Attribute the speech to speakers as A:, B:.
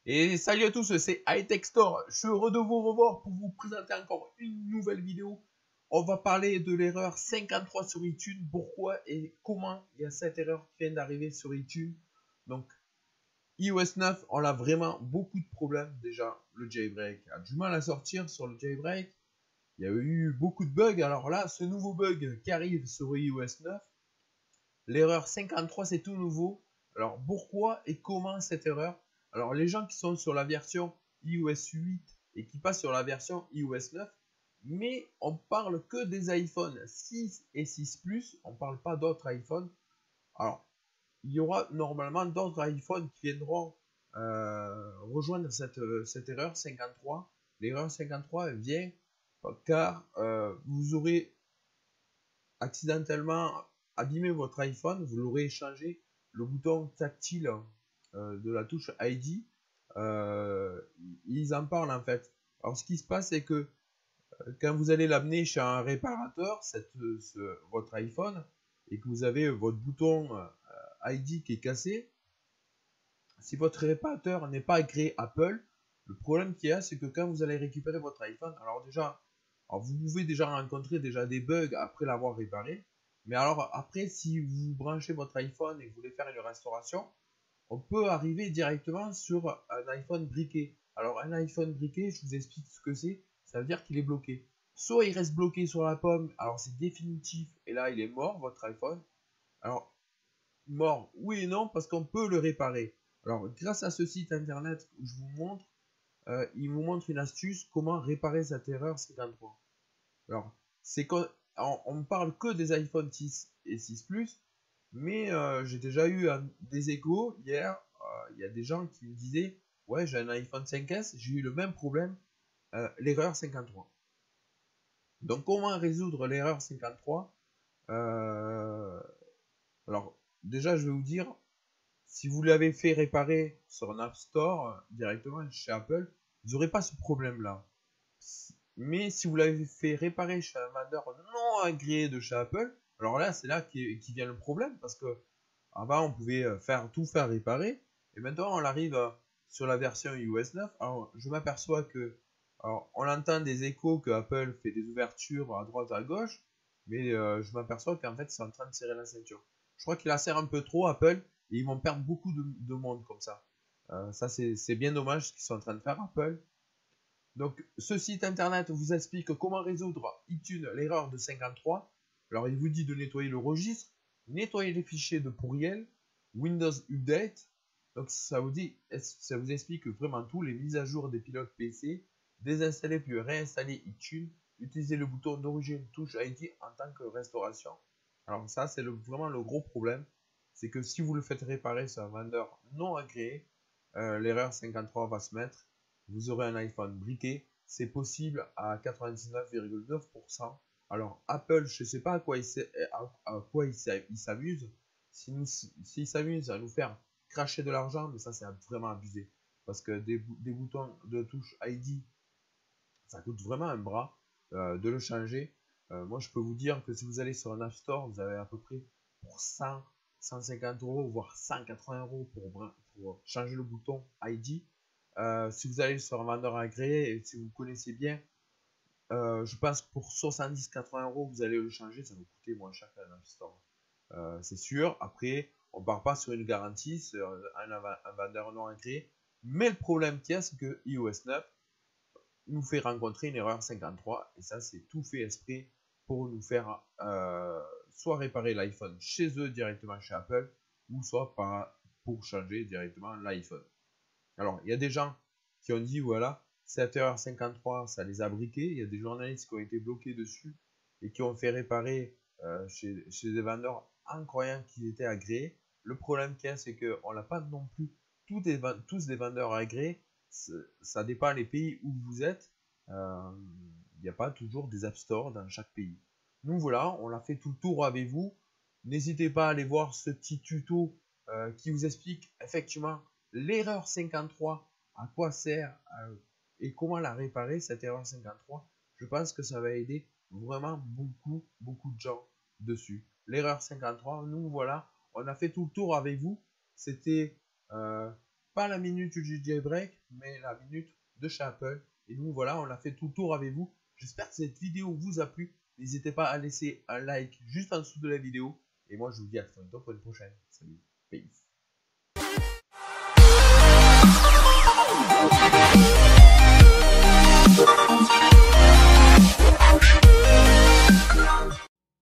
A: Et salut à tous, c'est Hightech Store. Je suis heureux de vous revoir pour vous présenter encore une nouvelle vidéo. On va parler de l'erreur 53 sur iTunes, pourquoi et comment il y a cette erreur qui vient d'arriver sur iTunes. Donc, iOS 9, on a vraiment beaucoup de problèmes. Déjà, le jailbreak a du mal à sortir sur le jailbreak. Il y a eu beaucoup de bugs. Alors là, ce nouveau bug qui arrive sur iOS 9, l'erreur 53, c'est tout nouveau. Alors, pourquoi et comment cette erreur? Alors, les gens qui sont sur la version iOS 8 et qui passent sur la version iOS 9, mais on parle que des iPhones 6 et 6 Plus, on ne parle pas d'autres iPhones. Alors, il y aura normalement d'autres iPhones qui viendront rejoindre cette erreur 53. L'erreur 53 vient car vous aurez accidentellement abîmé votre iPhone, vous l'aurez changé le bouton tactile de la touche ID. Ils en parlent en fait. Alors ce qui se passe, c'est que quand vous allez l'amener chez un réparateur, votre iPhone, et que vous avez votre bouton ID qui est cassé, si votre réparateur n'est pas agréé Apple, le problème qu'il y a, c'est que quand vous allez récupérer votre iPhone, alors vous pouvez déjà rencontrer des bugs après l'avoir réparé, mais alors après, si vous branchez votre iPhone et que vous voulez faire une restauration, on peut arriver directement sur un iPhone briqué. Alors un iPhone briqué, je vous explique ce que c'est, ça veut dire qu'il est bloqué. Soit il reste bloqué sur la pomme, alors c'est définitif, et là il est mort, votre iPhone. Alors, mort, oui et non, parce qu'on peut le réparer. Alors, grâce à ce site internet où je vous montre, il vous montre une astuce comment réparer cette erreur 53. Alors, c'est qu'on on parle que des iPhone 6 et 6 Plus, mais j'ai déjà eu des échos hier. Il y a des gens qui me disaient, ouais, j'ai un iPhone 5S, j'ai eu le même problème, l'erreur 53. Donc, comment résoudre l'erreur 53? Alors, déjà, je vais vous dire, si vous l'avez fait réparer sur un App Store directement chez Apple, vous n'aurez pas ce problème-là. Mais si vous l'avez fait réparer chez un vendeur non agréé de chez Apple, alors là, c'est là qui vient le problème, parce que avant, on pouvait tout faire réparer, et maintenant, on arrive sur la version iOS 9. Alors, je m'aperçois que, alors, on entend des échos que Apple fait des ouvertures à droite à gauche, mais je m'aperçois qu'en fait, c'est en train de serrer la ceinture. Je crois qu'il la serre un peu trop, Apple, et ils vont perdre beaucoup de monde comme ça. Ça, c'est bien dommage ce qu'ils sont en train de faire, Apple. Donc, ce site internet vous explique comment résoudre iTunes l'erreur de 53. Alors, il vous dit de nettoyer le registre, nettoyer les fichiers de pourriel, Windows Update. Donc, ça vous explique vraiment tout, les mises à jour des pilotes PC, désinstaller puis réinstaller iTunes, utiliser le bouton d'origine touche ID en tant que restauration. Alors, ça, c'est vraiment le gros problème. C'est que si vous le faites réparer sur un vendeur non agréé, l'erreur 53 va se mettre. Vous aurez un iPhone briqué, c'est possible à 99,9%. Alors Apple, je ne sais pas à quoi il s'amuse. S'il s'amuse à nous faire cracher de l'argent, mais ça c'est vraiment abusé. Parce que des boutons de touche ID, ça coûte vraiment un bras de le changer. Moi je peux vous dire que si vous allez sur un App Store, vous avez à peu près pour 100, 150 euros, voire 180 euros pour changer le bouton ID. Si vous allez sur un vendeur agréé et si vous connaissez bien, je pense que pour 70-80 euros, vous allez le changer, ça va vous coûter moins cher qu'un App Store. C'est sûr. Après, on ne part pas sur une garantie, c'est un vendeur non agréé. Mais le problème qu'il y a, c'est que iOS 9 nous fait rencontrer une erreur 53 et ça, c'est tout fait exprès pour nous faire soit réparer l'iPhone chez eux directement chez Apple ou soit pour changer directement l'iPhone. Alors, il y a des gens qui ont dit, voilà, cette erreur 53, ça les a briqués. Il y a des journalistes qui ont été bloqués dessus et qui ont fait réparer chez des vendeurs en croyant qu'ils étaient agréés. Le problème qu'il y a, c'est qu'on n'a pas non plus tous des vendeurs agréés. Ça dépend des pays où vous êtes. Il n'y a pas toujours des App Store dans chaque pays. Nous, voilà, on a fait tout le tour avec vous. N'hésitez pas à aller voir ce petit tuto qui vous explique effectivement l'erreur 53, à quoi sert et comment la réparer, cette erreur 53. Je pense que ça va aider vraiment beaucoup de gens dessus. L'erreur 53, nous voilà, on a fait tout le tour avec vous. C'était pas la minute du jailbreak, mais la minute de chez Apple. Et donc voilà, on a fait tout le tour avec vous. J'espère que cette vidéo vous a plu. N'hésitez pas à laisser un like juste en dessous de la vidéo. Et moi, je vous dis à très bientôt pour une prochaine. Salut, peace.